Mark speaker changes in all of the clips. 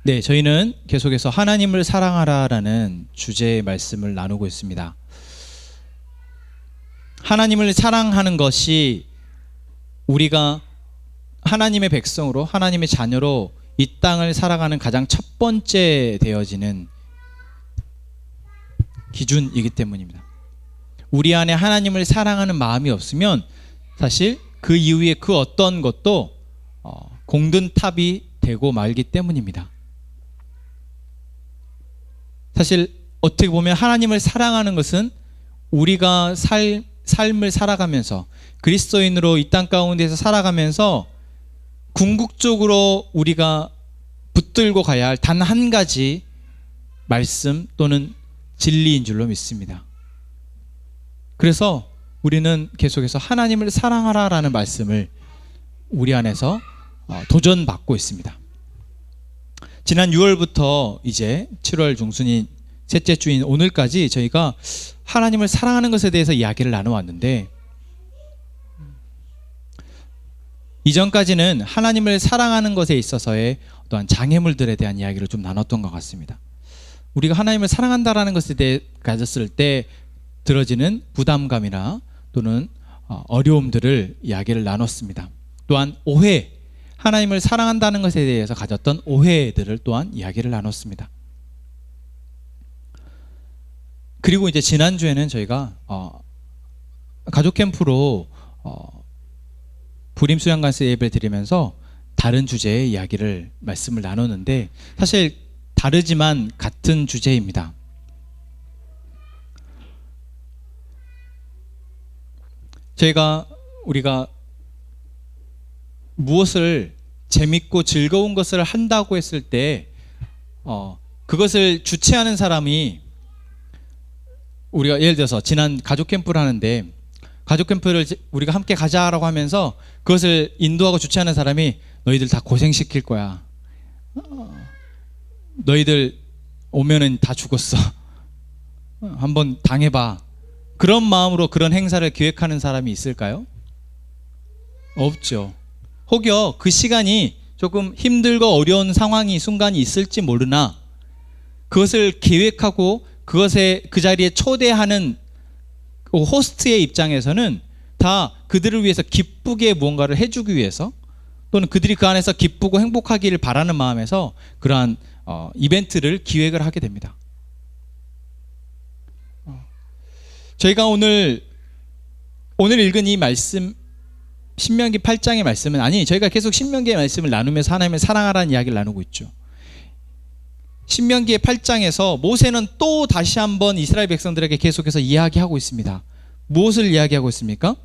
Speaker 1: 네, 저희는 계속해서 하나님을 사랑하라라는 주제의 말씀을 나누고 있습니다. 하나님을 사랑하는 것이 우리가 하나님의 백성으로, 하나님의 자녀로 이 땅을 살아가는 가장 첫 번째 되어지는 기준이기 때문입니다. 우리 안에 하나님을 사랑하는 마음이 없으면 사실 그 이후에 그 어떤 것도 공든 탑이 되고 말기 때문입니다. 사실 어떻게 보면 하나님을 사랑하는 것은 우리가 삶을 살아가면서 그리스도인으로 이 땅 가운데서 살아가면서 궁극적으로 우리가 붙들고 가야 할 단 한 가지 말씀 또는 진리인 줄로 믿습니다. 그래서 우리는 계속해서 하나님을 사랑하라라는 말씀을 우리 안에서 도전받고 있습니다. 지난 6월부터 이제 7월 중순인 셋째 주인 오늘까지 저희가 하나님을 사랑하는 것에 대해서 이야기를 나눠왔는데, 이전까지는 하나님을 사랑하는 것에 있어서의 어떠한 장애물들에 대한 이야기를 좀 나눴던 것 같습니다. 우리가 하나님을 사랑한다라는 것에 대해 가졌을 때 들어지는 부담감이나 또는 어려움들을 이야기를 나눴습니다. 또한 오해, 하나님을 사랑한다는 것에 대해서 가졌던 오해들을 또한 이야기를 나눴습니다. 그리고 이제 지난주에는 저희가 가족 캠프로 부림 수양관세 예배를 드리면서 다른 주제의 이야기를 말씀을 나눴는데, 사실 다르지만 같은 주제입니다. 우리가 무엇을 재밌고 즐거운 것을 한다고 했을 때 그것을 주최하는 사람이, 우리가 예를 들어서 지난 가족 캠프를 하는데 가족 캠프를 우리가 함께 가자라고 하면서 그것을 인도하고 주최하는 사람이 너희들 다 고생시킬 거야, 너희들 오면은 다 죽었어, 한번 당해봐, 그런 마음으로 그런 행사를 기획하는 사람이 있을까요? 없죠. 혹여 그 시간이 조금 힘들고 어려운 상황이 순간이 있을지 모르나 그것을 계획하고 그것에 그 자리에 초대하는 호스트의 입장에서는 다 그들을 위해서 기쁘게 무언가를 해주기 위해서, 또는 그들이 그 안에서 기쁘고 행복하기를 바라는 마음에서 그러한 이벤트를 기획을 하게 됩니다. 저희가 오늘 읽은 이 말씀, 신명기 8장의 말씀은, 저희가 계속 신명기의 말씀을 나누면서 하나님을 사랑하라는 이야기를 나누고 있죠. 신명기의 8장에서 모세는 또 다시 한번 이스라엘 백성들에게 계속해서 이야기하고 있습니다. 무엇을 이야기하고 있습니까?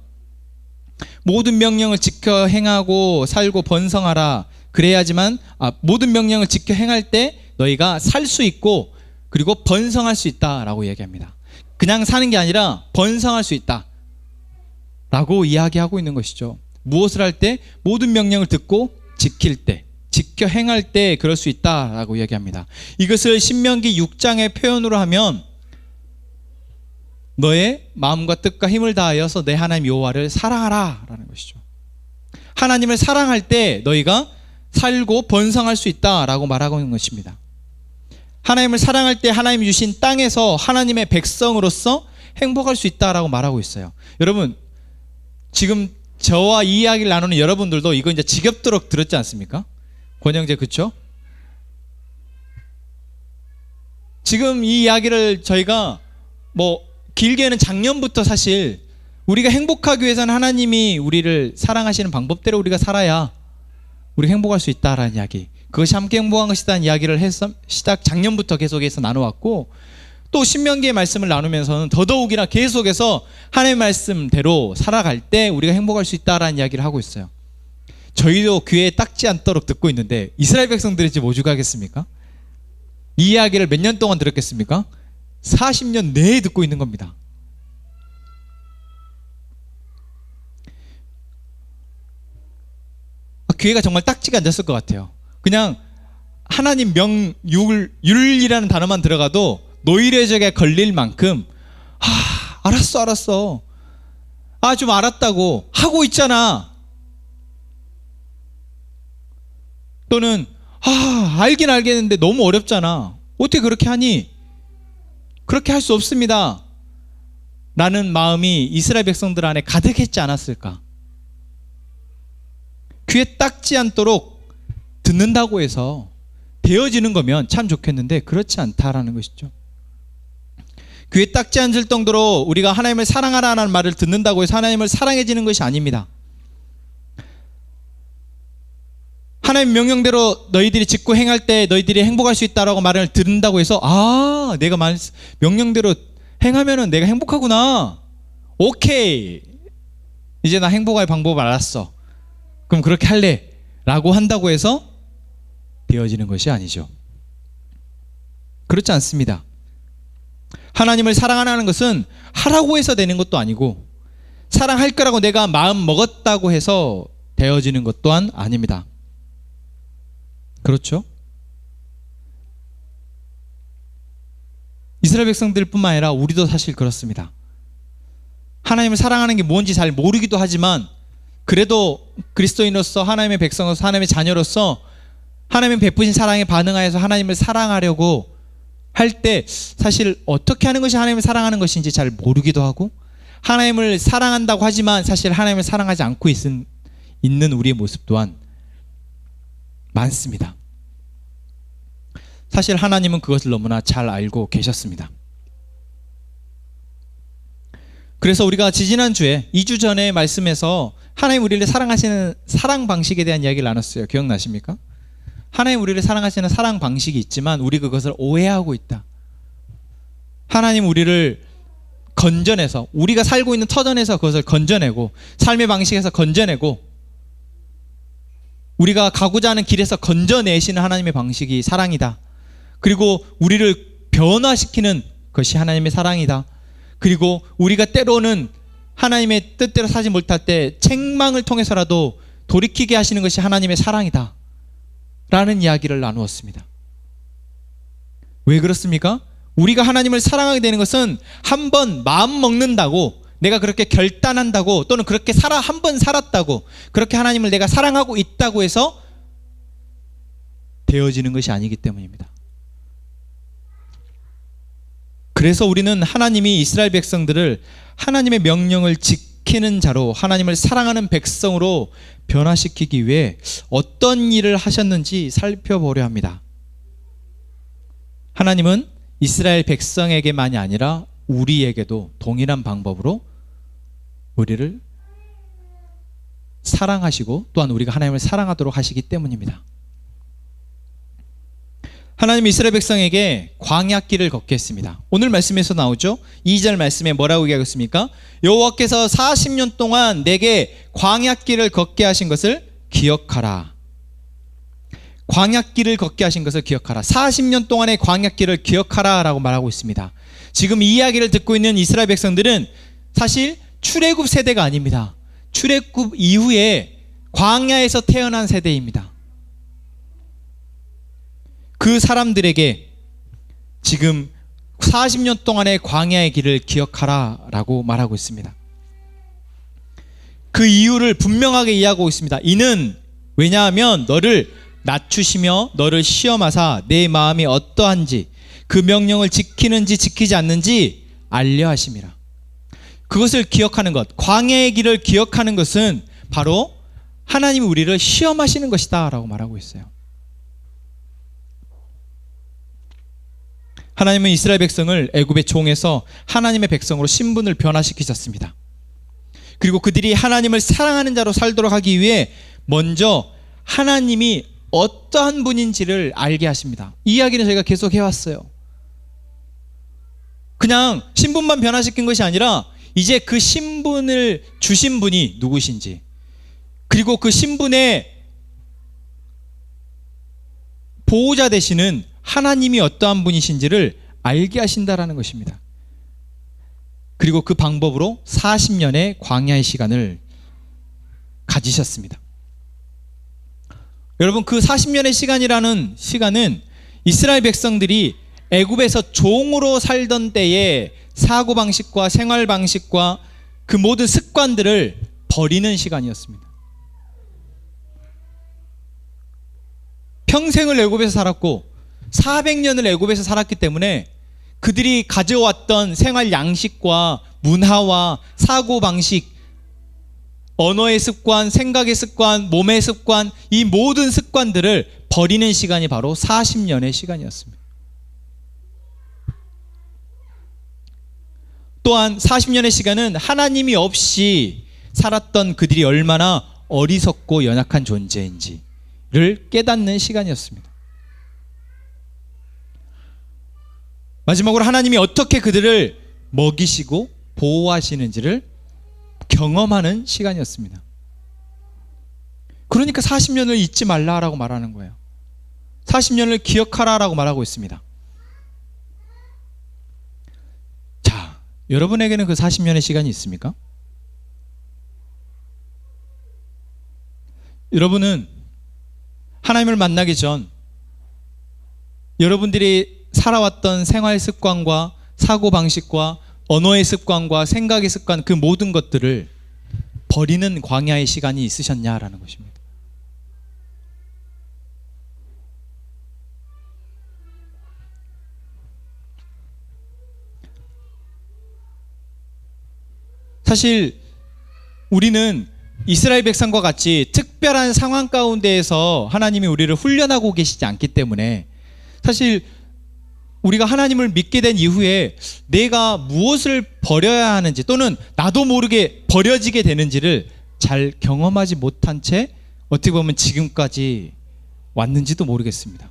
Speaker 1: 모든 명령을 지켜 행하고 살고 번성하라. 그래야지만 모든 명령을 지켜 행할 때 너희가 살 수 있고 그리고 번성할 수 있다라고 이야기합니다. 그냥 사는 게 아니라 번성할 수 있다 라고 이야기하고 있는 것이죠. 무엇을 할 때? 모든 명령을 듣고 지킬 때, 지켜 행할 때 그럴 수 있다라고 이야기합니다. 이것을 신명기 6장의 표현으로 하면 너의 마음과 뜻과 힘을 다하여서 내 하나님 여호와를 사랑하라 라는 것이죠. 하나님을 사랑할 때 너희가 살고 번성할 수 있다라고 말하고 있는 것입니다. 하나님을 사랑할 때 하나님이 주신 땅에서 하나님의 백성으로서 행복할 수 있다라고 말하고 있어요. 여러분, 지금 저와 이 이야기를 나누는 여러분들도 이거 이제 지겹도록 들었지 않습니까? 권영재, 그렇죠? 지금 이 이야기를 저희가 길게는 작년부터 사실 우리가 행복하기 위해서는 하나님이 우리를 사랑하시는 방법대로 우리가 살아야 우리 행복할 수 있다라는 이야기, 그것이 함께 행복한 것이라는 이야기를 해서 작년부터 계속해서 나눠왔고, 또 신명기의 말씀을 나누면서는 더더욱이나 계속해서 하나님의 말씀대로 살아갈 때 우리가 행복할 수 있다라는 이야기를 하고 있어요. 저희도 귀에 닦지 않도록 듣고 있는데 이스라엘 백성들이 지금 오죽하겠습니까? 이 이야기를 몇 년 동안 들었겠습니까? 40년 내에 듣고 있는 겁니다. 귀에가 정말 딱지가 앉았을 것 같아요. 그냥 하나님 율이라는 단어만 들어가도 노이로제에 걸릴 만큼 알았어 좀 알았다고 하고 있잖아, 또는 알긴 알겠는데 너무 어렵잖아. 어떻게 그렇게 하니? 그렇게 할 수 없습니다. 라는 마음이 이스라엘 백성들 안에 가득했지 않았을까? 귀에 딱지 않도록 듣는다고 해서 되어지는 거면 참 좋겠는데 그렇지 않다라는 것이죠. 귀에 딱지 않을 정도로 우리가 하나님을 사랑하라는 말을 듣는다고 해서 하나님을 사랑해지는 것이 아닙니다. 하나님 명령대로 너희들이 짓고 행할 때 너희들이 행복할 수 있다라고 말을 듣는다고 해서 내가 명령대로 행하면은 내가 행복하구나. 오케이. 이제 나 행복할 방법을 알았어. 그럼 그렇게 할래. 라고 한다고 해서 되어지는 것이 아니죠. 그렇지 않습니다. 하나님을 사랑하는 것은 하라고 해서 되는 것도 아니고 사랑할 거라고 내가 마음 먹었다고 해서 되어지는 것 또한 아닙니다. 그렇죠? 이스라엘 백성들뿐만 아니라 우리도 사실 그렇습니다. 하나님을 사랑하는 게 뭔지 잘 모르기도 하지만 그래도 그리스도인으로서 하나님의 백성으로서 하나님의 자녀로서 하나님의 베푸신 사랑에 반응하여서 하나님을 사랑하려고 할 때 사실 어떻게 하는 것이 하나님을 사랑하는 것인지 잘 모르기도 하고 하나님을 사랑한다고 하지만 사실 하나님을 사랑하지 않고 있는 우리의 모습 또한 많습니다. 사실 하나님은 그것을 너무나 잘 알고 계셨습니다. 그래서 우리가 지지난주에 2주 전에 말씀에서 하나님 우리를 사랑하시는 사랑 방식에 대한 이야기를 나눴어요. 기억나십니까? 하나님 우리를 사랑하시는 사랑 방식이 있지만 우리 그것을 오해하고 있다. 하나님 우리를 건져내서 우리가 살고 있는 터전에서 그것을 건져내고 삶의 방식에서 건져내고 우리가 가고자 하는 길에서 건져내시는 하나님의 방식이 사랑이다. 그리고 우리를 변화시키는 것이 하나님의 사랑이다. 그리고 우리가 때로는 하나님의 뜻대로 사지 못할 때 책망을 통해서라도 돌이키게 하시는 것이 하나님의 사랑이다 라는 이야기를 나누었습니다. 왜 그렇습니까? 우리가 하나님을 사랑하게 되는 것은 한 번 마음 먹는다고 내가 그렇게 결단한다고 또는 그렇게 한 번 살았다고 그렇게 하나님을 내가 사랑하고 있다고 해서 되어지는 것이 아니기 때문입니다. 그래서 우리는 하나님이 이스라엘 백성들을 하나님의 명령을 지키는 자로 하나님을 사랑하는 백성으로 변화시키기 위해 어떤 일을 하셨는지 살펴보려 합니다. 하나님은 이스라엘 백성에게만이 아니라 우리에게도 동일한 방법으로 우리를 사랑하시고 또한 우리가 하나님을 사랑하도록 하시기 때문입니다. 하나님이 이스라엘 백성에게 광야길을 걷게 했습니다. 오늘 말씀에서 나오죠. 2절 말씀에 뭐라고 얘기하겠습니까? 여호와께서 40년 동안 내게 광야길을 걷게 하신 것을 기억하라. 광야길을 걷게 하신 것을 기억하라. 40년 동안의 광야길을 기억하라 라고 말하고 있습니다. 지금 이 이야기를 듣고 있는 이스라엘 백성들은 사실 출애굽 세대가 아닙니다. 출애굽 이후에 광야에서 태어난 세대입니다. 그 사람들에게 지금 40년 동안의 광야의 길을 기억하라 라고 말하고 있습니다. 그 이유를 분명하게 이해하고 있습니다. 이는 왜냐하면 너를 낮추시며 너를 시험하사 내 마음이 어떠한지 그 명령을 지키는지 지키지 않는지 알려 하심이라. 그것을 기억하는 것, 광야의 길을 기억하는 것은 바로 하나님이 우리를 시험하시는 것이다 라고 말하고 있어요. 하나님은 이스라엘 백성을 애굽의 종에서 하나님의 백성으로 신분을 변화시키셨습니다. 그리고 그들이 하나님을 사랑하는 자로 살도록 하기 위해 먼저 하나님이 어떠한 분인지를 알게 하십니다. 이 이야기는 저희가 계속 해왔어요. 그냥 신분만 변화시킨 것이 아니라 이제 그 신분을 주신 분이 누구신지 그리고 그 신분의 보호자 되시는 하나님이 어떠한 분이신지를 알게 하신다라는 것입니다. 그리고 그 방법으로 40년의 광야의 시간을 가지셨습니다. 여러분, 그 40년의 시간이라는 시간은 이스라엘 백성들이 애굽에서 종으로 살던 때의 사고방식과 생활방식과 그 모든 습관들을 버리는 시간이었습니다. 평생을 애굽에서 살았고 400년을 애굽에서 살았기 때문에 그들이 가져왔던 생활 양식과 문화와 사고방식, 언어의 습관, 생각의 습관, 몸의 습관, 이 모든 습관들을 버리는 시간이 바로 40년의 시간이었습니다. 또한 40년의 시간은 하나님이 없이 살았던 그들이 얼마나 어리석고 연약한 존재인지를 깨닫는 시간이었습니다. 마지막으로 하나님이 어떻게 그들을 먹이시고 보호하시는지를 경험하는 시간이었습니다. 그러니까 40년을 잊지 말라라고 말하는 거예요. 40년을 기억하라라고 말하고 있습니다. 자, 여러분에게는 그 40년의 시간이 있습니까? 여러분은 하나님을 만나기 전 여러분들이 살아왔던 생활 습관과 사고방식과 언어의 습관과 생각의 습관, 그 모든 것들을 버리는 광야의 시간이 있으셨냐라는 것입니다. 사실 우리는 이스라엘 백성과 같이 특별한 상황 가운데에서 하나님이 우리를 훈련하고 계시지 않기 때문에 사실 우리가 하나님을 믿게 된 이후에 내가 무엇을 버려야 하는지 또는 나도 모르게 버려지게 되는지를 잘 경험하지 못한 채 어떻게 보면 지금까지 왔는지도 모르겠습니다.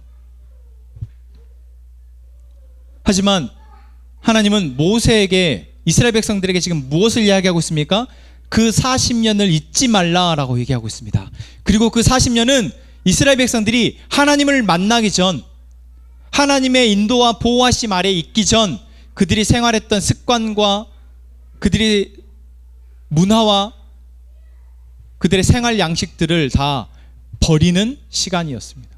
Speaker 1: 하지만 하나님은 모세에게, 이스라엘 백성들에게 지금 무엇을 이야기하고 있습니까? 그 40년을 잊지 말라라고 얘기하고 있습니다. 그리고 그 40년은 이스라엘 백성들이 하나님을 만나기 전, 하나님의 인도와 보호하심 아래 있기 전 그들이 생활했던 습관과 그들의 문화와 그들의 생활 양식들을 다 버리는 시간이었습니다.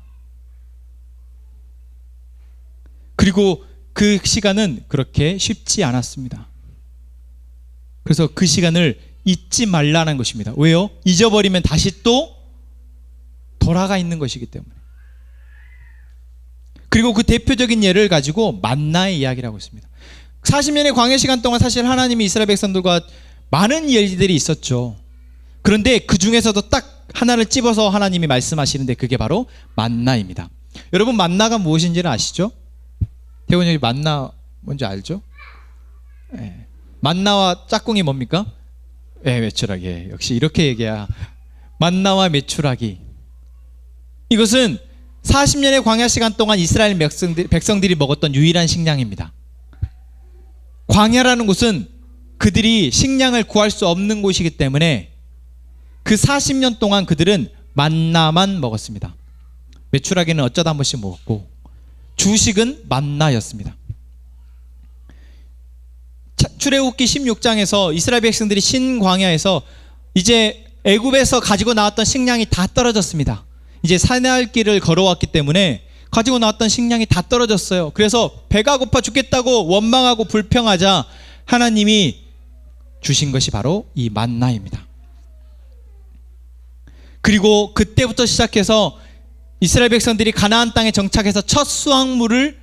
Speaker 1: 그리고 그 시간은 그렇게 쉽지 않았습니다. 그래서 그 시간을 잊지 말라는 것입니다. 왜요? 잊어버리면 다시 또 돌아가 있는 것이기 때문에. 그리고 그 대표적인 예를 가지고 만나의 이야기를 하고 있습니다. 40년의 광야 시간 동안 사실 하나님이 이스라엘 백성들과 많은 일들이 있었죠. 그런데 그 중에서도 딱 하나를 찝어서 하나님이 말씀하시는데 그게 바로 만나입니다. 여러분, 만나가 무엇인지는 아시죠? 태훈이 형이 만나 뭔지 알죠? 네. 만나와 짝꿍이 뭡니까? 네, 메추라기. 역시 이렇게 얘기해야. 만나와 메추라기. 이것은 40년의 광야 시간 동안 이스라엘 백성들이 먹었던 유일한 식량입니다. 광야라는 곳은 그들이 식량을 구할 수 없는 곳이기 때문에 그 40년 동안 그들은 만나만 먹었습니다. 메추라기는 어쩌다 한 번씩 먹었고 주식은 만나였습니다. 출애굽기 16장에서 이스라엘 백성들이 신광야에서 이제 애굽에서 가지고 나왔던 식량이 다 떨어졌습니다. 이제 사내할 길을 걸어왔기 때문에 가지고 나왔던 식량이 다 떨어졌어요. 그래서 배가 고파 죽겠다고 원망하고 불평하자 하나님이 주신 것이 바로 이 만나입니다. 그리고 그때부터 시작해서 이스라엘 백성들이 가나안 땅에 정착해서 첫 수확물을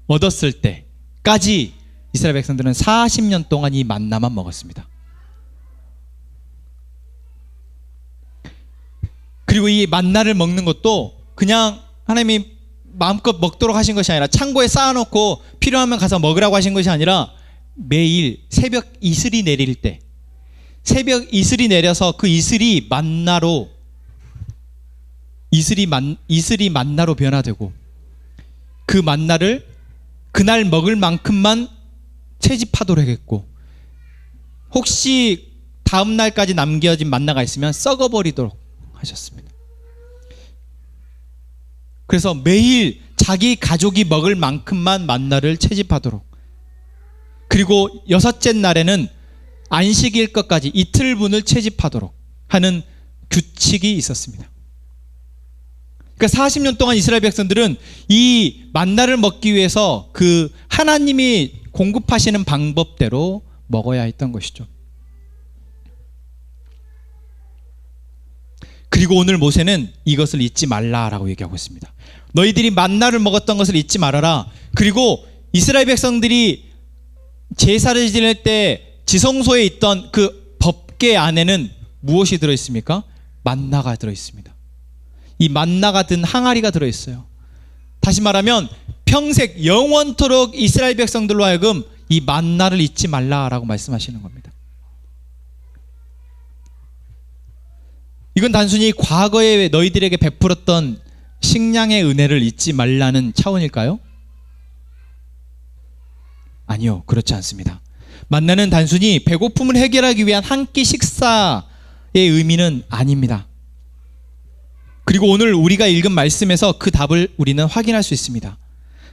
Speaker 1: 얻었을 때까지 이스라엘 백성들은 40년 동안 이 만나만 먹었습니다. 그리고 이 만나를 먹는 것도 그냥 하나님이 마음껏 먹도록 하신 것이 아니라 창고에 쌓아놓고 필요하면 가서 먹으라고 하신 것이 아니라 매일 새벽 이슬이 내릴 때, 새벽 이슬이 내려서 그 이슬이 만나로 변화되고 그 만나를 그날 먹을 만큼만 채집하도록 했고 혹시 다음 날까지 남겨진 만나가 있으면 썩어버리도록 하셨습니다. 그래서 매일 자기 가족이 먹을 만큼만 만나를 채집하도록, 그리고 여섯째 날에는 안식일 것까지 이틀분을 채집하도록 하는 규칙이 있었습니다. 그러니까 40년 동안 이스라엘 백성들은 이 만나를 먹기 위해서 그 하나님이 공급하시는 방법대로 먹어야 했던 것이죠. 그리고 오늘 모세는 이것을 잊지 말라라고 얘기하고 있습니다. 너희들이 만나를 먹었던 것을 잊지 말아라. 그리고 이스라엘 백성들이 제사를 지낼 때 지성소에 있던 그 법궤 안에는 무엇이 들어있습니까? 만나가 들어있습니다. 이 만나가 든 항아리가 들어있어요. 다시 말하면 평생 영원토록 이스라엘 백성들로 하여금 이 만나를 잊지 말라라고 말씀하시는 겁니다. 이건 단순히 과거에 너희들에게 베풀었던 식량의 은혜를 잊지 말라는 차원일까요? 아니요, 그렇지 않습니다. 만나는 단순히 배고픔을 해결하기 위한 한 끼 식사의 의미는 아닙니다. 그리고 오늘 우리가 읽은 말씀에서 그 답을 우리는 확인할 수 있습니다.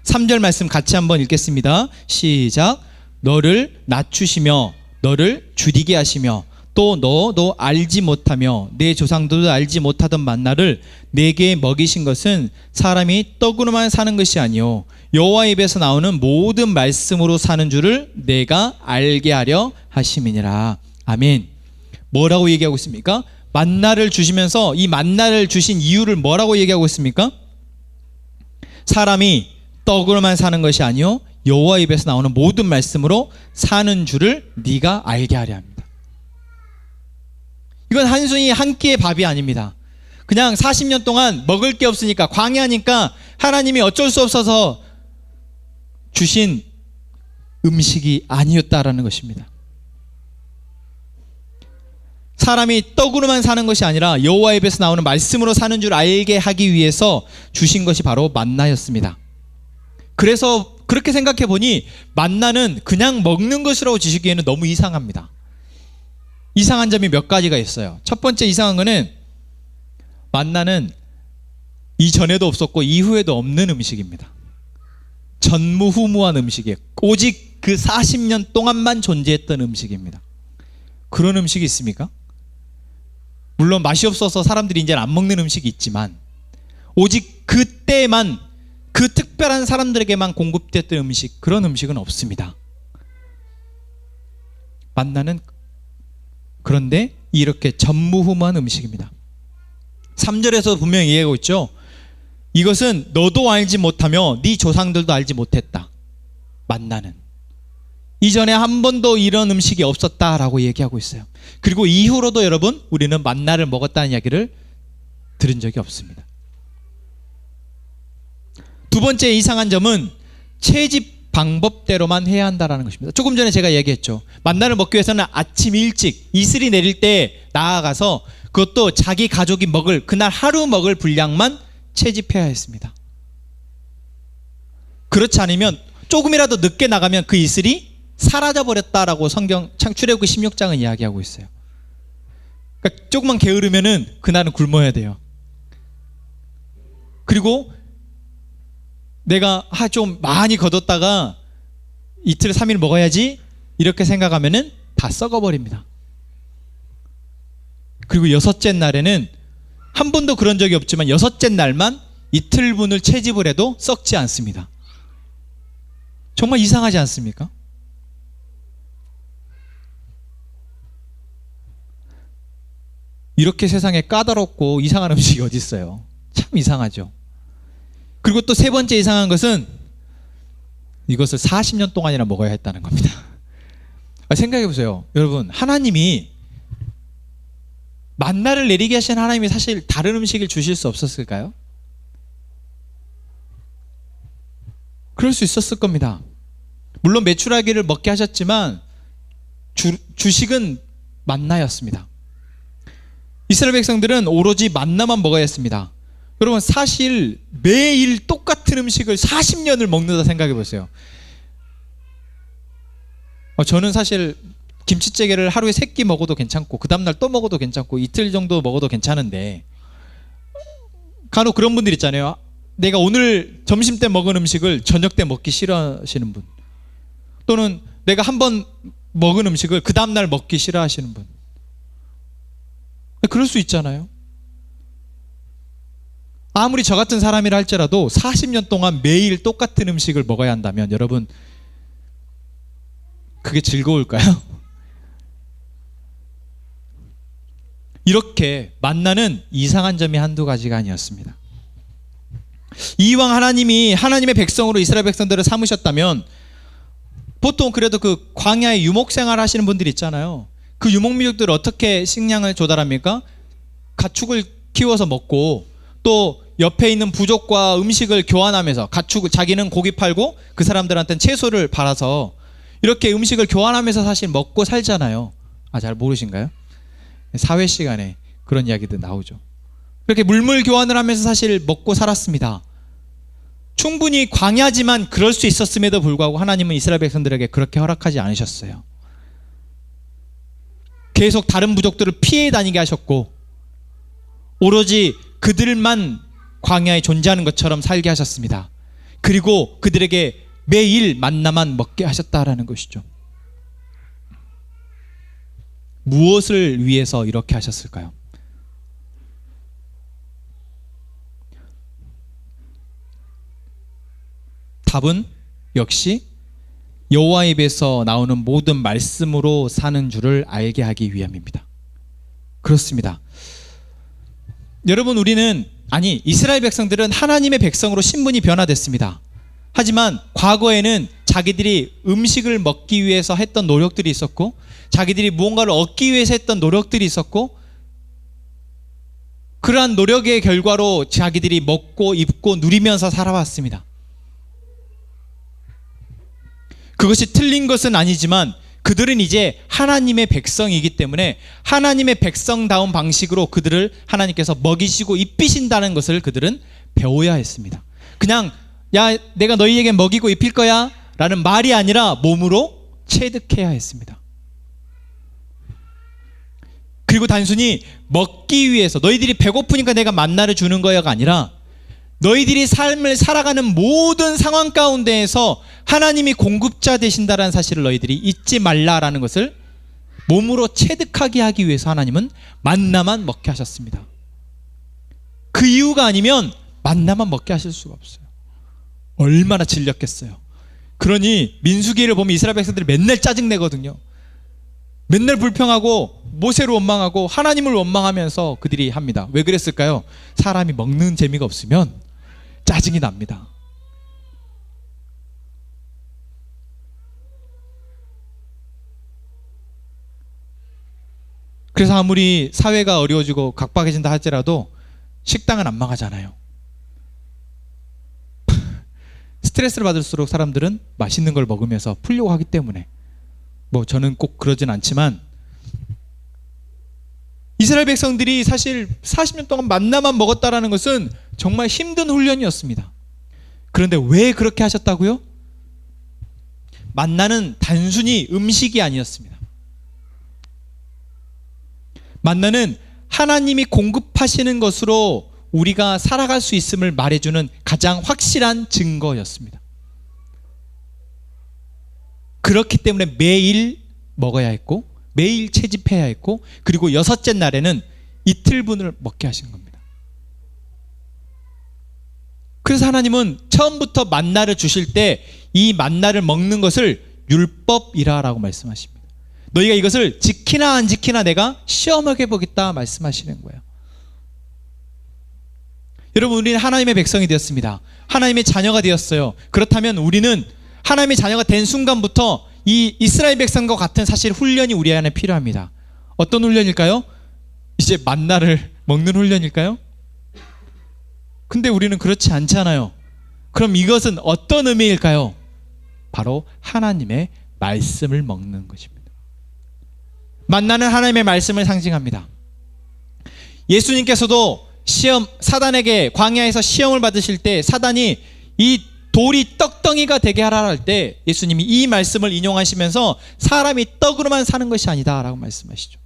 Speaker 1: 3절 말씀 같이 한번 읽겠습니다. 시작. 너를 낮추시며 너를 주리게 하시며 또 너도 알지 못하며 내 조상들도 알지 못하던 만나를 내게 먹이신 것은 사람이 떡으로만 사는 것이 아니요 여호와 입에서 나오는 모든 말씀으로 사는 줄을 내가 알게 하려 하심이니라. 아멘. 뭐라고 얘기하고 있습니까? 만나를 주시면서 이 만나를 주신 이유를 뭐라고 얘기하고 있습니까? 사람이 떡으로만 사는 것이 아니요 여호와 입에서 나오는 모든 말씀으로 사는 줄을 네가 알게 하려 합니다. 이건 단순히 한 끼의 밥이 아닙니다. 그냥 40년 동안 먹을 게 없으니까 광야니까 하나님이 어쩔 수 없어서 주신 음식이 아니었다라는 것입니다. 사람이 떡으로만 사는 것이 아니라 여호와 입에서 나오는 말씀으로 사는 줄 알게 하기 위해서 주신 것이 바로 만나였습니다. 그래서 그렇게 생각해 보니 만나는 그냥 먹는 것이라고 주시기에는 너무 이상합니다. 이상한 점이 몇 가지가 있어요. 첫 번째 이상한 거는 만나는 이전에도 없었고 이후에도 없는 음식입니다. 전무후무한 음식이에요. 오직 그 40년 동안만 존재했던 음식입니다. 그런 음식이 있습니까? 물론 맛이 없어서 사람들이 이제는 안 먹는 음식이 있지만 오직 그때만 그 특별한 사람들에게만 공급됐던 음식, 그런 음식은 없습니다. 만나는 그런데 이렇게 전무후무한 음식입니다. 3절에서 분명히 얘기하고 있죠. 이것은 너도 알지 못하며 네 조상들도 알지 못했다. 만나는 이전에 한 번도 이런 음식이 없었다라고 얘기하고 있어요. 그리고 이후로도 여러분 우리는 만나를 먹었다는 이야기를 들은 적이 없습니다. 두 번째 이상한 점은 채집 방법대로만 해야 한다는 것입니다. 조금 전에 제가 얘기했죠. 만나를 먹기 위해서는 아침 일찍 이슬이 내릴 때 나아가서 그것도 자기 가족이 먹을 그날 하루 먹을 분량만 채집해야 했습니다. 그렇지 않으면 조금이라도 늦게 나가면 그 이슬이 사라져버렸다라고 성경 출애굽기 16장은 이야기하고 있어요. 그러니까 조금만 게으르면은 그날은 굶어야 돼요. 그리고 내가 좀 많이 거뒀다가 이틀 3일 먹어야지 이렇게 생각하면은 다 썩어버립니다. 그리고 여섯째 날에는 한 번도 그런 적이 없지만 여섯째 날만 이틀분을 채집을 해도 썩지 않습니다. 정말 이상하지 않습니까? 이렇게 세상에 까다롭고 이상한 음식이 어디 있어요? 참 이상하죠. 그리고 또 세 번째 이상한 것은 이것을 40년 동안이나 먹어야 했다는 겁니다. 생각해 보세요. 여러분, 하나님이 만나를 내리게 하신 하나님이 사실 다른 음식을 주실 수 없었을까요? 그럴 수 있었을 겁니다. 물론 메추라기를 먹게 하셨지만 주식은 만나였습니다. 이스라엘 백성들은 오로지 만나만 먹어야 했습니다. 여러분, 사실 매일 똑같은 음식을 40년을 먹는다 생각해 보세요. 저는 사실 김치찌개를 하루에 3끼 먹어도 괜찮고 그 다음날 또 먹어도 괜찮고 이틀 정도 먹어도 괜찮은데 간혹 그런 분들 있잖아요. 내가 오늘 점심 때 먹은 음식을 저녁 때 먹기 싫어하시는 분, 또는 내가 한번 먹은 음식을 그 다음날 먹기 싫어하시는 분. 그럴 수 있잖아요. 아무리 저 같은 사람이라 할지라도 40년 동안 매일 똑같은 음식을 먹어야 한다면 여러분, 그게 즐거울까요? 이렇게 만나는 이상한 점이 한두 가지가 아니었습니다. 이왕 하나님이 하나님의 백성으로 이스라엘 백성들을 삼으셨다면 보통 그래도 그 광야의 유목생활 하시는 분들 있잖아요. 그 유목민족들 어떻게 식량을 조달합니까? 가축을 키워서 먹고 또 옆에 있는 부족과 음식을 교환하면서 자기는 고기 팔고 그 사람들한테는 채소를 팔아서 이렇게 음식을 교환하면서 사실 먹고 살잖아요. 잘 모르신가요? 사회 시간에 그런 이야기도 나오죠. 그렇게 물물 교환을 하면서 사실 먹고 살았습니다. 충분히 광야지만 그럴 수 있었음에도 불구하고 하나님은 이스라엘 백성들에게 그렇게 허락하지 않으셨어요. 계속 다른 부족들을 피해 다니게 하셨고 오로지 그들만 광야에 존재하는 것처럼 살게 하셨습니다. 그리고 그들에게 매일 만나만 먹게 하셨다라는 것이죠. 무엇을 위해서 이렇게 하셨을까요? 답은 역시 여호와 입에서 나오는 모든 말씀으로 사는 줄을 알게 하기 위함입니다. 그렇습니다. 여러분, 이스라엘 백성들은 하나님의 백성으로 신분이 변화됐습니다. 하지만 과거에는 자기들이 음식을 먹기 위해서 했던 노력들이 있었고 자기들이 무언가를 얻기 위해서 했던 노력들이 있었고 그러한 노력의 결과로 자기들이 먹고 입고 누리면서 살아왔습니다. 그것이 틀린 것은 아니지만 그들은 이제 하나님의 백성이기 때문에 하나님의 백성다운 방식으로 그들을 하나님께서 먹이시고 입히신다는 것을 그들은 배워야 했습니다. 그냥 내가 너희에게 먹이고 입힐 거야 라는 말이 아니라 몸으로 체득해야 했습니다. 그리고 단순히 먹기 위해서 너희들이 배고프니까 내가 만나를 주는 거야가 아니라 너희들이 삶을 살아가는 모든 상황 가운데에서 하나님이 공급자 되신다는 사실을 너희들이 잊지 말라라는 것을 몸으로 체득하게 하기 위해서 하나님은 만나만 먹게 하셨습니다. 그 이유가 아니면 만나만 먹게 하실 수가 없어요. 얼마나 질렸겠어요. 그러니 민수기를 보면 이스라엘 백성들이 맨날 짜증내거든요. 맨날 불평하고 모세를 원망하고 하나님을 원망하면서 그들이 합니다. 왜 그랬을까요? 사람이 먹는 재미가 없으면 짜증이 납니다. 그래서 아무리 사회가 어려워지고 각박해진다 할지라도 식당은 안 망하잖아요. 스트레스를 받을수록 사람들은 맛있는 걸 먹으면서 풀려고 하기 때문에 저는 꼭 그러진 않지만 이스라엘 백성들이 사실 40년 동안 만나만 먹었다라는 것은 정말 힘든 훈련이었습니다. 그런데 왜 그렇게 하셨다고요? 만나는 단순히 음식이 아니었습니다. 만나는 하나님이 공급하시는 것으로 우리가 살아갈 수 있음을 말해주는 가장 확실한 증거였습니다. 그렇기 때문에 매일 먹어야 했고 매일 채집해야 했고 그리고 여섯째 날에는 이틀분을 먹게 하신 겁니다. 그래서 하나님은 처음부터 만나를 주실 때 이 만나를 먹는 것을 율법이라고 말씀하십니다. 너희가 이것을 지키나 안 지키나 내가 시험하게 보겠다 말씀하시는 거예요. 여러분, 우리는 하나님의 백성이 되었습니다. 하나님의 자녀가 되었어요. 그렇다면 우리는 하나님의 자녀가 된 순간부터 이 이스라엘 백성과 같은 사실 훈련이 우리 안에 필요합니다. 어떤 훈련일까요? 이제 만나를 먹는 훈련일까요? 근데 우리는 그렇지 않잖아요. 그럼 이것은 어떤 의미일까요? 바로 하나님의 말씀을 먹는 것입니다. 만나는 하나님의 말씀을 상징합니다. 예수님께서도 사단에게 광야에서 시험을 받으실 때 사단이 이 돌이 떡덩이가 되게 하라 할 때 예수님이 이 말씀을 인용하시면서 사람이 떡으로만 사는 것이 아니다 라고 말씀하시죠.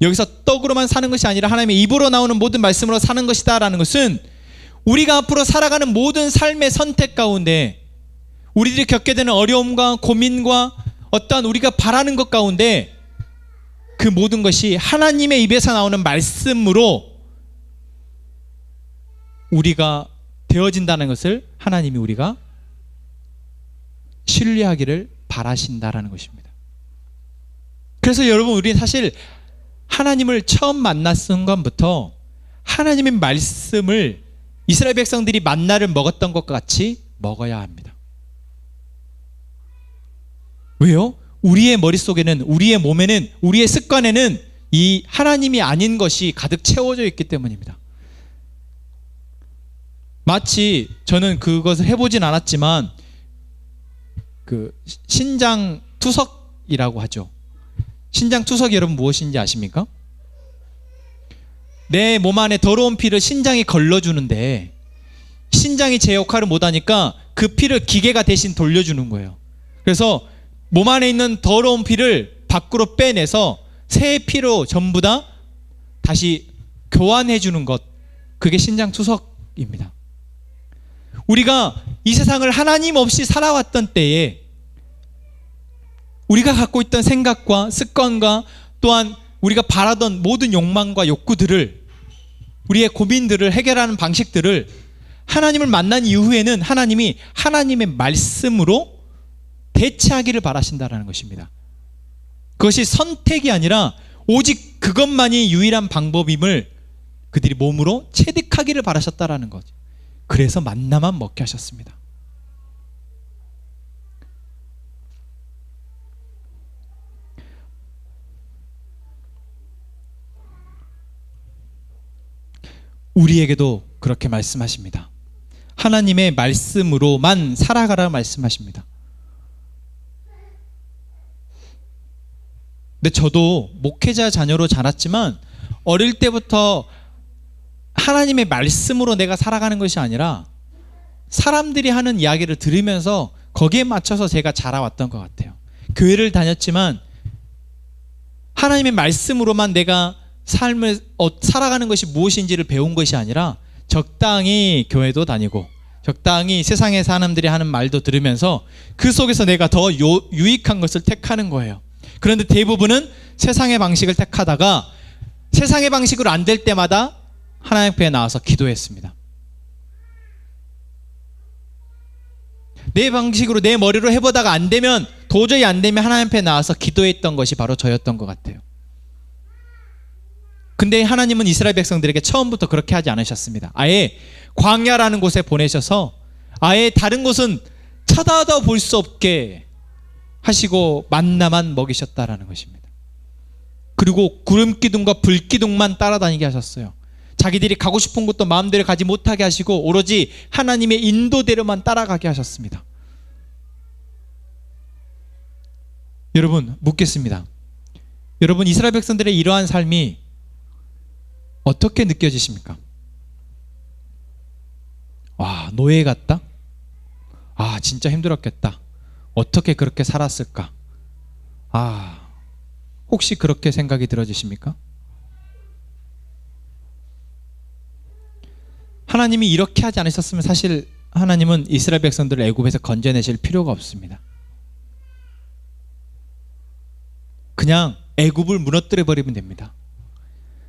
Speaker 1: 여기서 떡으로만 사는 것이 아니라 하나님의 입으로 나오는 모든 말씀으로 사는 것이다 라는 것은 우리가 앞으로 살아가는 모든 삶의 선택 가운데 우리들이 겪게 되는 어려움과 고민과 어떠한 우리가 바라는 것 가운데 그 모든 것이 하나님의 입에서 나오는 말씀으로 우리가 되어진다는 것을 하나님이 우리가 신뢰하기를 바라신다라는 것입니다. 그래서 여러분, 우리는 사실 하나님을 처음 만난 순간부터 하나님의 말씀을 이스라엘 백성들이 만나를 먹었던 것과 같이 먹어야 합니다. 왜요? 우리의 머릿속에는, 우리의 몸에는, 우리의 습관에는 이 하나님이 아닌 것이 가득 채워져 있기 때문입니다. 마치 저는 그것을 해보진 않았지만 그 신장투석이라고 하죠. 신장투석이 여러분 무엇인지 아십니까? 내 몸 안에 더러운 피를 신장이 걸러주는데 신장이 제 역할을 못하니까 그 피를 기계가 대신 돌려주는 거예요. 그래서 몸 안에 있는 더러운 피를 밖으로 빼내서 새 피로 전부 다 다시 교환해 주는 것, 그게 신장투석입니다. 우리가 이 세상을 하나님 없이 살아왔던 때에 우리가 갖고 있던 생각과 습관과 또한 우리가 바라던 모든 욕망과 욕구들을, 우리의 고민들을 해결하는 방식들을 하나님을 만난 이후에는 하나님이 하나님의 말씀으로 대체하기를 바라신다라는 것입니다. 그것이 선택이 아니라 오직 그것만이 유일한 방법임을 그들이 몸으로 체득하기를 바라셨다라는 거죠. 그래서 만나만 먹게 하셨습니다. 우리에게도 그렇게 말씀하십니다. 하나님의 말씀으로만 살아가라 말씀하십니다. 근데 저도 목회자 자녀로 자랐지만 어릴 때부터 하나님의 말씀으로 내가 살아가는 것이 아니라 사람들이 하는 이야기를 들으면서 거기에 맞춰서 제가 자라왔던 것 같아요. 교회를 다녔지만 하나님의 말씀으로만 내가 삶을 살아가는 것이 무엇인지를 배운 것이 아니라 적당히 교회도 다니고 적당히 세상의 사람들이 하는 말도 들으면서 그 속에서 내가 더 유익한 것을 택하는 거예요. 그런데 대부분은 세상의 방식을 택하다가 세상의 방식으로 안 될 때마다 하나님 앞에 나와서 기도했습니다. 내 방식으로 내 머리로 해보다가 안 되면, 도저히 안 되면 하나님 앞에 나와서 기도했던 것이 바로 저였던 것 같아요. 근데 하나님은 이스라엘 백성들에게 처음부터 그렇게 하지 않으셨습니다. 아예 광야라는 곳에 보내셔서 아예 다른 곳은 쳐다도 볼 수 없게 하시고 만나만 먹이셨다라는 것입니다. 그리고 구름 기둥과 불 기둥만 따라다니게 하셨어요. 자기들이 가고 싶은 곳도 마음대로 가지 못하게 하시고 오로지 하나님의 인도대로만 따라가게 하셨습니다. 여러분, 묻겠습니다. 여러분, 이스라엘 백성들의 이러한 삶이 어떻게 느껴지십니까? 와, 노예 같다? 아, 진짜 힘들었겠다. 어떻게 그렇게 살았을까? 아, 혹시 그렇게 생각이 들어지십니까? 하나님이 이렇게 하지 않으셨으면 사실 하나님은 이스라엘 백성들을 애굽에서 건져내실 필요가 없습니다. 그냥 애굽을 무너뜨려 버리면 됩니다.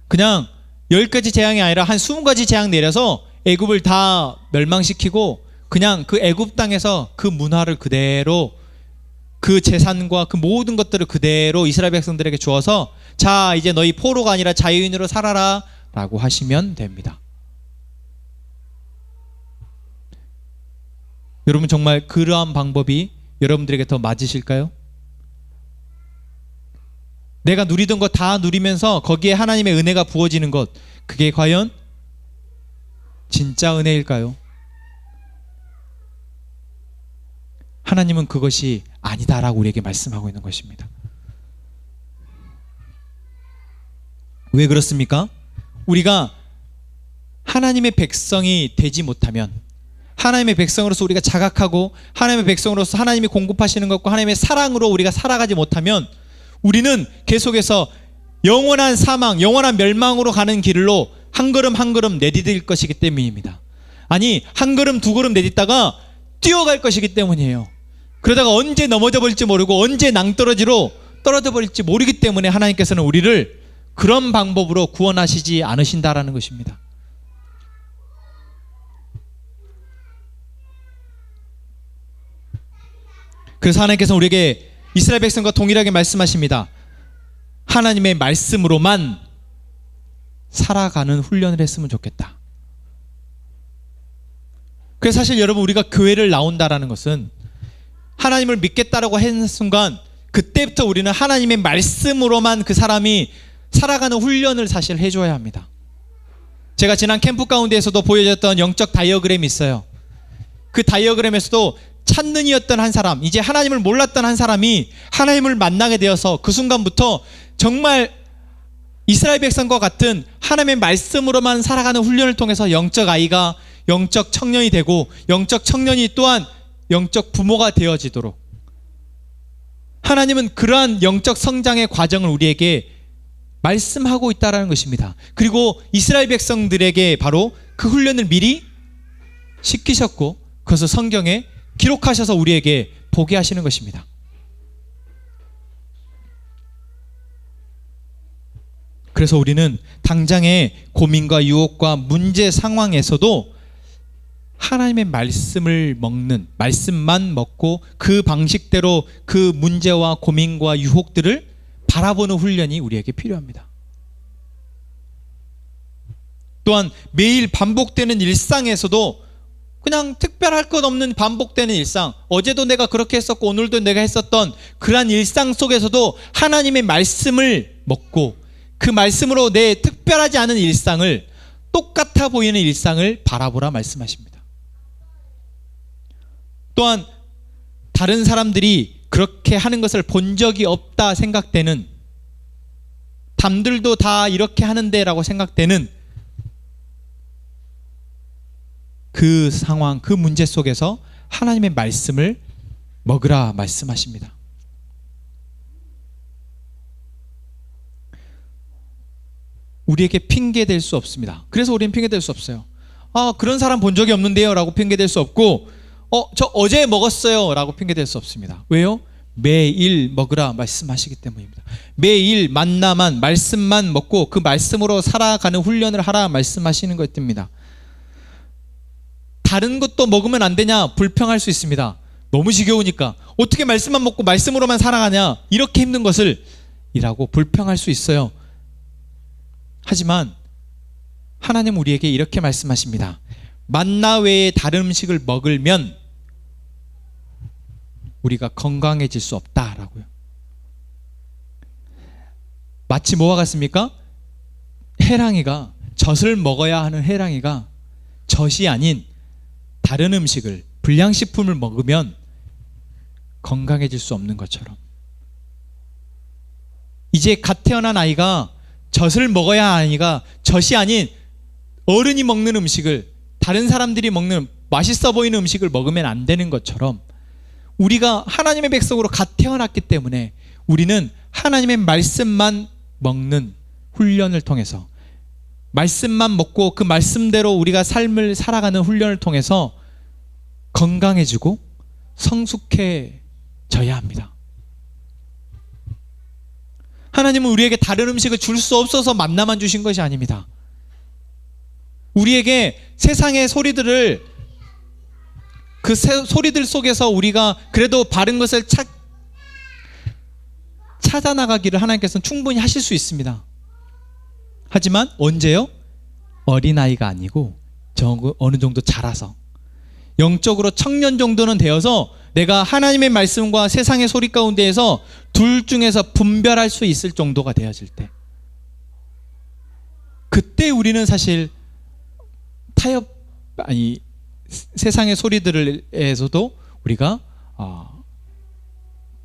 Speaker 1: 그냥 10가지 재앙이 아니라 한 20가지 재앙 내려서 애굽을 다 멸망시키고 그냥 그 애굽 땅에서 그 문화를 그대로, 그 재산과 그 모든 것들을 그대로 이스라엘 백성들에게 주어서 자, 이제 너희 포로가 아니라 자유인으로 살아라 라고 하시면 됩니다. 여러분, 정말 그러한 방법이 여러분들에게 더 맞으실까요? 내가 누리던 거 다 누리면서 거기에 하나님의 은혜가 부어지는 것, 그게 과연 진짜 은혜일까요? 하나님은 그것이 아니다라고 우리에게 말씀하고 있는 것입니다. 왜 그렇습니까? 우리가 하나님의 백성이 되지 못하면, 하나님의 백성으로서 우리가 자각하고 하나님의 백성으로서 하나님이 공급하시는 것과 하나님의 사랑으로 우리가 살아가지 못하면 우리는 계속해서 영원한 사망, 영원한 멸망으로 가는 길로 한 걸음 한 걸음 내디딜 것이기 때문입니다. 아니, 한 걸음 두 걸음 내딛다가 뛰어갈 것이기 때문이에요. 그러다가 언제 넘어져 버릴지 모르고 언제 낭떠러지로 떨어져 버릴지 모르기 때문에 하나님께서는 우리를 그런 방법으로 구원하시지 않으신다라는 것입니다. 그래서 하나님께서는 우리에게 이스라엘 백성과 동일하게 말씀하십니다. 하나님의 말씀으로만 살아가는 훈련을 했으면 좋겠다. 그래서 사실 여러분, 우리가 교회를 나온다라는 것은 하나님을 믿겠다라고 하는 순간 그때부터 우리는 하나님의 말씀으로만 그 사람이 살아가는 훈련을 사실 해줘야 합니다. 제가 지난 캠프 가운데에서도 보여줬던 영적 다이어그램이 있어요. 그 다이어그램에서도 찾는이었던 한 사람, 이제 하나님을 몰랐던 한 사람이 하나님을 만나게 되어서 그 순간부터 정말 이스라엘 백성과 같은 하나님의 말씀으로만 살아가는 훈련을 통해서 영적 아이가 영적 청년이 되고, 영적 청년이 또한 영적 부모가 되어지도록 하나님은 그러한 영적 성장의 과정을 우리에게 말씀하고 있다는 것입니다. 그리고 이스라엘 백성들에게 바로 그 훈련을 미리 시키셨고, 그것을 성경에 기록하셔서 우리에게 보게 하시는 것입니다. 그래서 우리는 당장의 고민과 유혹과 문제 상황에서도 하나님의 말씀을 먹는, 말씀만 먹고 그 방식대로 그 문제와 고민과 유혹들을 바라보는 훈련이 우리에게 필요합니다. 또한 매일 반복되는 일상에서도 그냥 특별할 것 없는 반복되는 일상, 어제도 내가 그렇게 했었고 오늘도 내가 했었던 그러한 일상 속에서도 하나님의 말씀을 먹고 그 말씀으로 내 특별하지 않은 일상을, 똑같아 보이는 일상을 바라보라 말씀하십니다. 또한 다른 사람들이 그렇게 하는 것을 본 적이 없다 생각되는, 남들도 다 이렇게 하는데 라고 생각되는 그 상황, 그 문제 속에서 하나님의 말씀을 먹으라 말씀하십니다. 우리에게 핑계 댈 수 없습니다. 그래서 우리는 핑계 댈 수 없어요. 그런 사람 본 적이 없는데요 라고 핑계 댈 수 없고, 저 어제 먹었어요 라고 핑계 댈 수 없습니다. 왜요? 매일 먹으라 말씀하시기 때문입니다. 매일 만나만, 말씀만 먹고 그 말씀으로 살아가는 훈련을 하라 말씀하시는 것입니다. 다른 것도 먹으면 안 되냐 불평할 수 있습니다. 너무 지겨우니까 어떻게 말씀만 먹고 말씀으로만 살아가냐, 이렇게 힘든 것을 이라고 불평할 수 있어요. 하지만 하나님 우리에게 이렇게 말씀하십니다. 만나 외에 다른 음식을 먹으면 우리가 건강해질 수 없다라고요. 마치 뭐와 같습니까? 해랑이가, 젖을 먹어야 하는 해랑이가 젖이 아닌 다른 음식을, 불량식품을 먹으면 건강해질 수 없는 것처럼, 이제 갓 태어난 아이가 젖을 먹어야 하는 아이가 젖이 아닌 어른이 먹는 음식을, 다른 사람들이 먹는 맛있어 보이는 음식을 먹으면 안 되는 것처럼, 우리가 하나님의 백성으로 갓 태어났기 때문에 우리는 하나님의 말씀만 먹는 훈련을 통해서, 말씀만 먹고 그 말씀대로 우리가 삶을 살아가는 훈련을 통해서 건강해지고 성숙해져야 합니다. 하나님은 우리에게 다른 음식을 줄 수 없어서 만나만 주신 것이 아닙니다. 우리에게 세상의 소리들을, 그 소리들 속에서 우리가 그래도 바른 것을 찾아 나가기를 하나님께서는 충분히 하실 수 있습니다. 하지만 언제요? 어린아이가 아니고 어느 정도 자라서, 영적으로 청년 정도는 되어서 내가 하나님의 말씀과 세상의 소리 가운데에서 둘 중에서 분별할 수 있을 정도가 되어질 때, 그때 우리는 사실 세상의 소리들에서도 우리가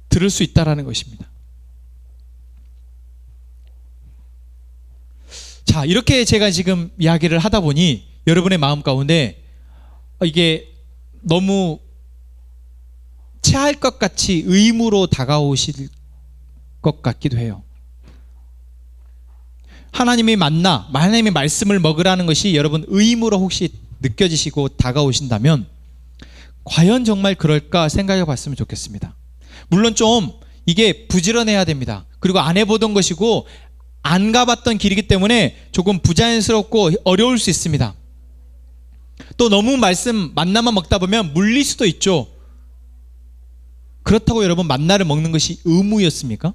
Speaker 1: 들을 수 있다라는 것입니다. 자, 이렇게 제가 지금 이야기를 하다 보니 여러분의 마음 가운데 이게 너무 체할 것 같이 의무로 다가오실 것 같기도 해요. 하나님이 하나님의 말씀을 먹으라는 것이 여러분 의무로 혹시 느껴지시고 다가오신다면 과연 정말 그럴까 생각해 봤으면 좋겠습니다. 물론 좀 이게 부지런해야 됩니다. 그리고 안 해보던 것이고 안 가봤던 길이기 때문에 조금 부자연스럽고 어려울 수 있습니다. 또 너무 만나만 먹다 보면 물릴 수도 있죠. 그렇다고 여러분 만나를 먹는 것이 의무였습니까?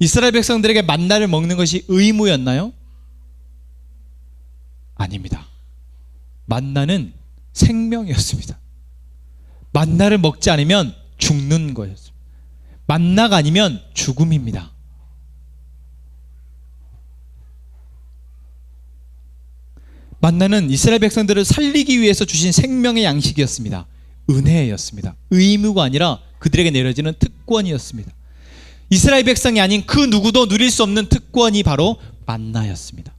Speaker 1: 이스라엘 백성들에게 만나를 먹는 것이 의무였나요? 아닙니다. 만나는 생명이었습니다. 만나를 먹지 않으면 죽는 거였습니다. 만나가 아니면 죽음입니다. 만나는 이스라엘 백성들을 살리기 위해서 주신 생명의 양식이었습니다. 은혜였습니다. 의무가 아니라 그들에게 내려지는 특권이었습니다. 이스라엘 백성이 아닌 그 누구도 누릴 수 없는 특권이 바로 만나였습니다.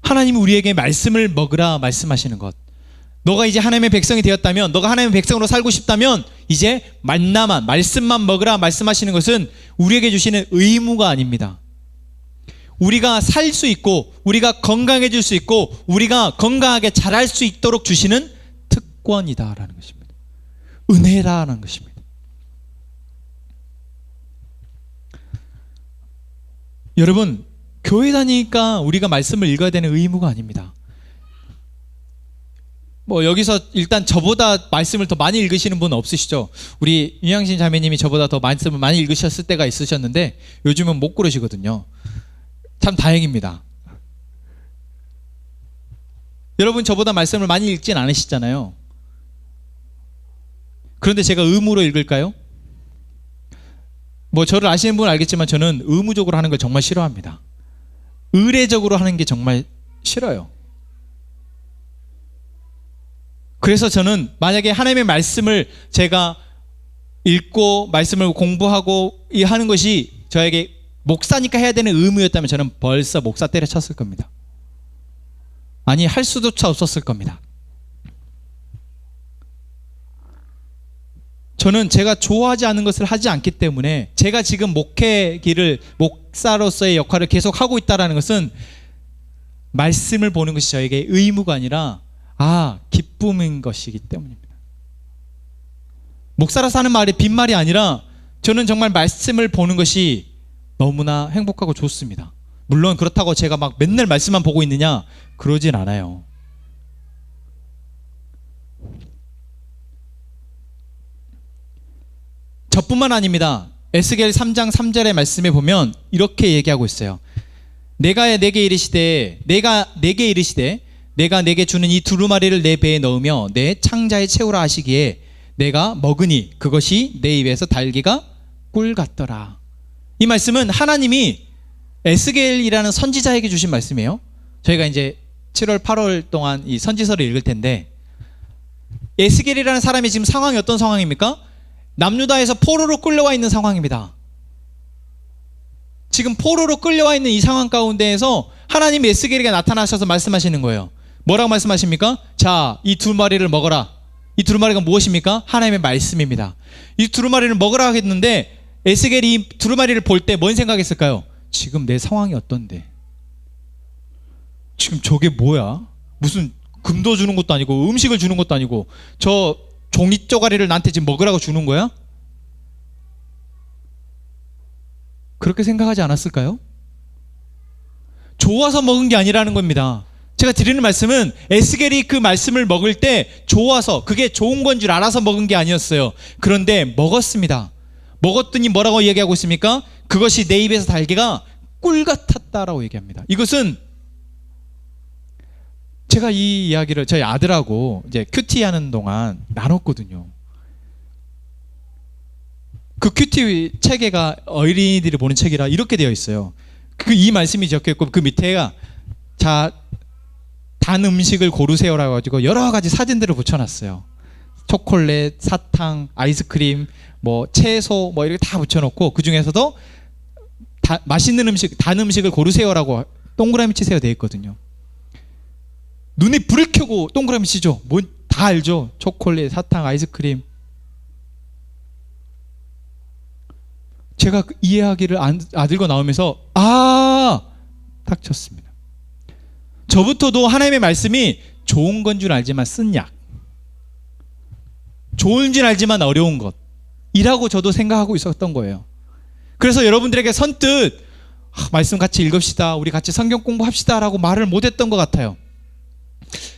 Speaker 1: 하나님이 우리에게 말씀을 먹으라 말씀하시는 것, 너가 이제 하나님의 백성이 되었다면, 너가 하나님의 백성으로 살고 싶다면 이제 만나만, 말씀만 먹으라 말씀하시는 것은 우리에게 주시는 의무가 아닙니다. 우리가 살 수 있고, 우리가 건강해질 수 있고, 우리가 건강하게 자랄 수 있도록 주시는 특권이다라는 것입니다. 은혜라는 것입니다. 여러분, 교회 다니니까 우리가 말씀을 읽어야 되는 의무가 아닙니다. 뭐 여기서 일단 저보다 말씀을 더 많이 읽으시는 분은 없으시죠? 우리 윤양신 자매님이 저보다 더 말씀을 많이 읽으셨을 때가 있으셨는데 요즘은 못 그러시거든요. 참 다행입니다. 여러분, 저보다 말씀을 많이 읽진 않으시잖아요. 그런데 제가 의무로 읽을까요? 뭐 저를 아시는 분은 알겠지만 저는 의무적으로 하는 걸 정말 싫어합니다. 의례적으로 하는 게 정말 싫어요. 그래서 저는 만약에 하나님의 말씀을 제가 읽고 말씀을 공부하고 하는 것이 저에게 목사니까 해야 되는 의무였다면 저는 벌써 목사 때려쳤을 겁니다. 아니, 할 수조차 없었을 겁니다. 저는 제가 좋아하지 않은 것을 하지 않기 때문에, 제가 지금 목회 길을, 목사로서의 역할을 계속 하고 있다는 것은 말씀을 보는 것이 저에게 의무가 아니라 기쁨인 것이기 때문입니다. 목사라서 하는 말이 빈말이 아니라 저는 정말 말씀을 보는 것이 너무나 행복하고 좋습니다. 물론 그렇다고 제가 막 맨날 말씀만 보고 있느냐? 그러진 않아요. 저뿐만 아닙니다. 에스겔 3장 3절의 말씀에 보면 이렇게 얘기하고 있어요. 내가 내게 이르시되 내가 내게 주는 이 두루마리를 내 배에 넣으며 내 창자에 채우라 하시기에 내가 먹으니 그것이 내 입에서 달기가 꿀 같더라. 이 말씀은 하나님이 에스겔이라는 선지자에게 주신 말씀이에요. 저희가 이제 7월 8월 동안 이 선지서를 읽을 텐데, 에스겔이라는 사람이 지금 상황이 어떤 상황입니까? 남유다에서 포로로 끌려와 있는 상황입니다. 지금 포로로 끌려와 있는 이 상황 가운데에서 하나님이 에스겔에게 나타나셔서 말씀하시는 거예요. 뭐라고 말씀하십니까? 자, 이 두루마리를 먹어라. 이 두루마리가 무엇입니까? 하나님의 말씀입니다. 이 두루마리를 먹으라 하겠는데 에스겔이 이 두루마리를 볼 때 뭔 생각했을까요? 지금 내 상황이 어떤데? 지금 저게 뭐야? 무슨 금도 주는 것도 아니고 음식을 주는 것도 아니고 저 종이 쪼가리를 나한테 지금 먹으라고 주는 거야? 그렇게 생각하지 않았을까요? 좋아서 먹은 게 아니라는 겁니다. 제가 드리는 말씀은 에스겔이 그 말씀을 먹을 때 좋아서, 그게 좋은 건 줄 알아서 먹은 게 아니었어요. 그런데 먹었습니다. 먹었더니 뭐라고 얘기하고 있습니까? 그것이 내 입에서 달기가 꿀 같았다라고 얘기합니다. 이것은 제가 이 이야기를 저희 아들하고 이제 큐티 하는 동안 나눴거든요. 그 큐티 체계가 어린이들이 보는 책이라 이렇게 되어 있어요. 이 말씀이 적혀 있고 그 밑에가 자, 단 음식을 고르세요라고 가지고 여러 가지 사진들을 붙여놨어요. 초콜릿, 사탕, 아이스크림, 뭐 채소, 뭐 이렇게 다 붙여놓고 그 중에서도 맛있는 음식, 단 음식을 고르세요라고 동그라미 치세요 되어 있거든요. 눈에 불을 켜고 동그라미 치죠. 뭐 다 알죠. 초콜릿, 사탕, 아이스크림. 제가 이 이야기를 아들과 나오면서 딱 쳤습니다. 저부터도 하나님의 말씀이 좋은 건 줄 알지만 쓴 약, 좋은 줄 알지만 어려운 것이라고 저도 생각하고 있었던 거예요. 그래서 여러분들에게 선뜻 말씀 같이 읽읍시다, 우리 같이 성경 공부합시다 라고 말을 못했던 것 같아요.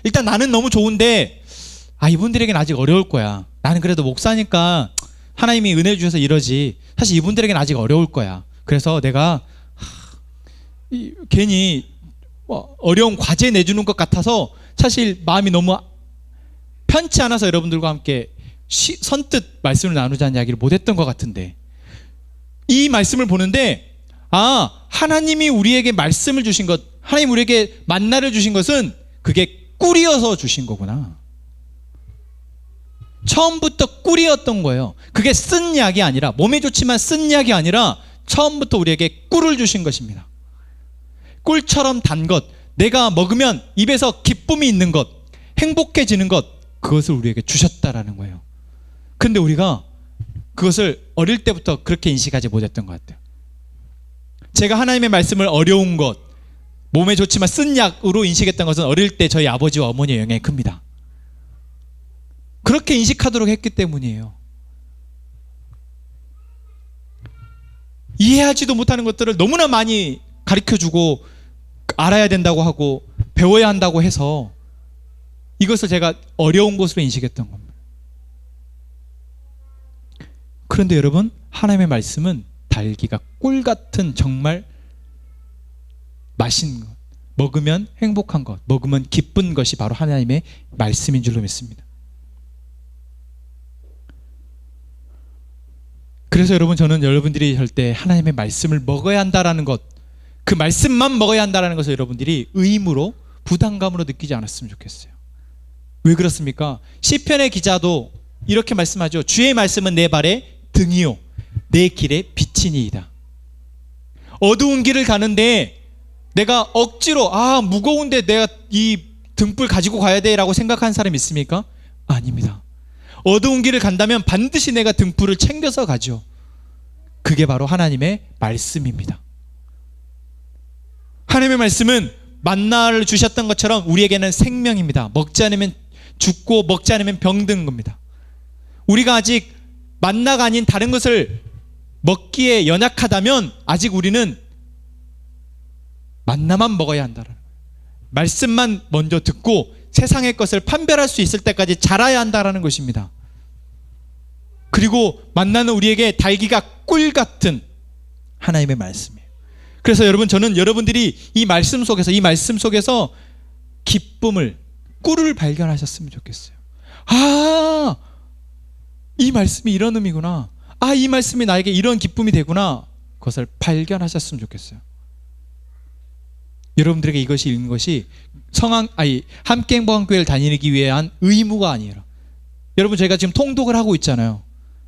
Speaker 1: 일단 나는 너무 좋은데 이분들에게는 아직 어려울 거야. 나는 그래도 목사니까 하나님이 은혜 주셔서 이러지. 사실 이분들에게는 아직 어려울 거야. 그래서 내가 괜히 어려운 과제 내주는 것 같아서 사실 마음이 너무 편치 않아서 여러분들과 함께 선뜻 말씀을 나누자는 이야기를 못했던 것 같은데, 이 말씀을 보는데 하나님이 우리에게 말씀을 주신 것, 하나님 우리에게 만나를 주신 것은 그게 꿀이어서 주신 거구나. 처음부터 꿀이었던 거예요. 그게 쓴 약이 아니라, 몸에 좋지만 쓴 약이 아니라 처음부터 우리에게 꿀을 주신 것입니다. 꿀처럼 단 것, 내가 먹으면 입에서 기쁨이 있는 것, 행복해지는 것, 그것을 우리에게 주셨다라는 거예요. 근데 우리가 그것을 어릴 때부터 그렇게 인식하지 못했던 것 같아요. 제가 하나님의 말씀을 어려운 것, 몸에 좋지만 쓴 약으로 인식했던 것은 어릴 때 저희 아버지와 어머니의 영향이 큽니다. 그렇게 인식하도록 했기 때문이에요. 이해하지도 못하는 것들을 너무나 많이 가르쳐주고 알아야 된다고 하고 배워야 한다고 해서 이것을 제가 어려운 것으로 인식했던 겁니다. 그런데 여러분, 하나님의 말씀은 달기가 꿀 같은 정말 맛있는 것, 먹으면 행복한 것, 먹으면 기쁜 것이 바로 하나님의 말씀인 줄로 믿습니다. 그래서 여러분, 저는 여러분들이 절대 하나님의 말씀을 먹어야 한다라는 것, 그 말씀만 먹어야 한다라는 것을 여러분들이 의무로, 부담감으로 느끼지 않았으면 좋겠어요. 왜 그렇습니까? 시편의 기자도 이렇게 말씀하죠. 주의 말씀은 내 발의 등이요 내 길의 빛이니이다. 어두운 길을 가는데 내가 억지로 무거운데 내가 이 등불 가지고 가야 돼 라고 생각하는 사람 있습니까? 아닙니다. 어두운 길을 간다면 반드시 내가 등불을 챙겨서 가죠. 그게 바로 하나님의 말씀입니다. 하나님의 말씀은 만나를 주셨던 것처럼 우리에게는 생명입니다. 먹지 않으면 죽고 먹지 않으면 병든 겁니다. 우리가 아직 만나가 아닌 다른 것을 먹기에 연약하다면 아직 우리는 만나만 먹어야 한다는, 말씀만 먼저 듣고 세상의 것을 판별할 수 있을 때까지 자라야 한다는 것입니다. 그리고 만나는 우리에게 달기가 꿀 같은 하나님의 말씀이에요. 그래서 여러분, 저는 여러분들이 이 말씀 속에서 기쁨을, 꿀을 발견하셨으면 좋겠어요. 이 말씀이 이런 의미구나. 이 말씀이 나에게 이런 기쁨이 되구나. 그것을 발견하셨으면 좋겠어요. 여러분들에게 이것이 있는 것이 함께 행복한 교회를 다니기 위한 의무가 아니에요. 여러분, 저희가 지금 통독을 하고 있잖아요.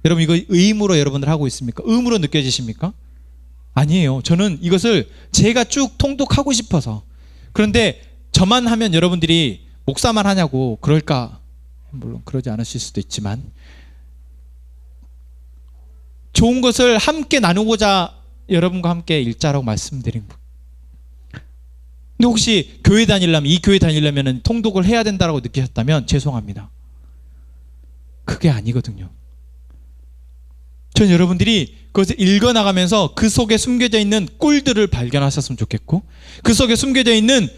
Speaker 1: 여러분, 이거 의무로 여러분들 하고 있습니까? 의무로 느껴지십니까? 아니에요. 저는 이것을 제가 쭉 통독하고 싶어서. 그런데 저만 하면 여러분들이 목사만 하냐고 그럴까? 물론 그러지 않으실 수도 있지만, 좋은 것을 함께 나누고자 여러분과 함께 일자라고 말씀드린 거. 근데 혹시 교회 다니려면, 이 교회 다니려면 통독을 해야 된다고 느끼셨다면 죄송합니다. 그게 아니거든요. 전 여러분들이 그것을 읽어나가면서 그 속에 숨겨져 있는 꿀들을 발견하셨으면 좋겠고, 그 속에 숨겨져 있는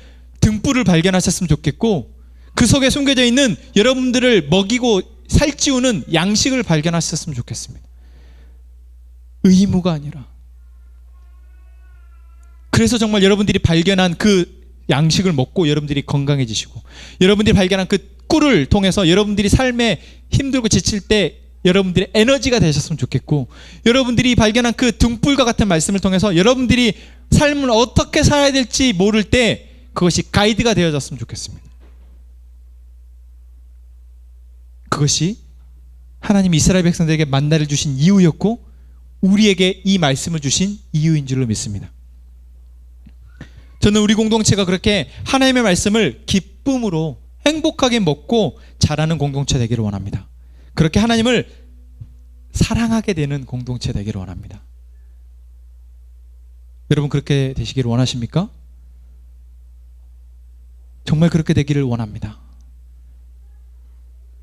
Speaker 1: 등불을 발견하셨으면 좋겠고, 그 속에 숨겨져 있는 여러분들을 먹이고 살찌우는 양식을 발견하셨으면 좋겠습니다. 의무가 아니라. 그래서 정말 여러분들이 발견한 그 양식을 먹고 여러분들이 건강해지시고, 여러분들이 발견한 그 꿀을 통해서 여러분들이 삶에 힘들고 지칠 때 여러분들의 에너지가 되셨으면 좋겠고, 여러분들이 발견한 그 등불과 같은 말씀을 통해서 여러분들이 삶을 어떻게 살아야 될지 모를 때 그것이 가이드가 되어졌으면 좋겠습니다. 그것이 하나님 이스라엘 백성들에게 만나를 주신 이유였고, 우리에게 이 말씀을 주신 이유인 줄로 믿습니다. 저는 우리 공동체가 그렇게 하나님의 말씀을 기쁨으로 행복하게 먹고 자라는 공동체 되기를 원합니다. 그렇게 하나님을 사랑하게 되는 공동체 되기를 원합니다. 여러분, 그렇게 되시기를 원하십니까? 정말 그렇게 되기를 원합니다.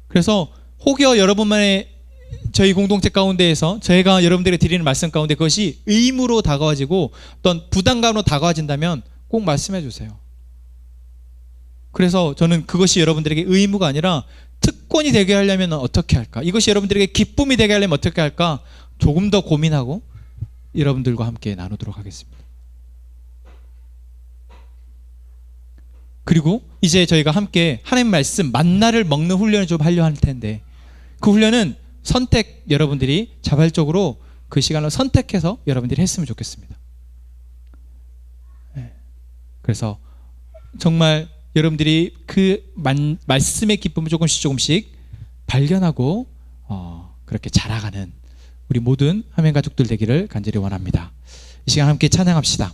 Speaker 1: 그래서 혹여 여러분만의 저희 공동체 가운데에서 저희가 여러분들에게 드리는 말씀 가운데 그것이 의무로 다가와지고 어떤 부담감으로 다가와진다면 꼭 말씀해 주세요. 그래서 저는 그것이 여러분들에게 의무가 아니라 특권이 되게 하려면 어떻게 할까? 이것이 여러분들에게 기쁨이 되게 하려면 어떻게 할까? 조금 더 고민하고 여러분들과 함께 나누도록 하겠습니다. 그리고 이제 저희가 함께 하나님 말씀 만나를 먹는 훈련을 좀 하려 할 텐데, 그 훈련은 선택, 여러분들이 자발적으로 그 시간을 선택해서 여러분들이 했으면 좋겠습니다. 그래서 정말 여러분들이 그 말씀의 기쁨을 조금씩 발견하고 그렇게 자라가는 우리 모든 화면 가족들 되기를 간절히 원합니다. 이 시간 함께 찬양합시다.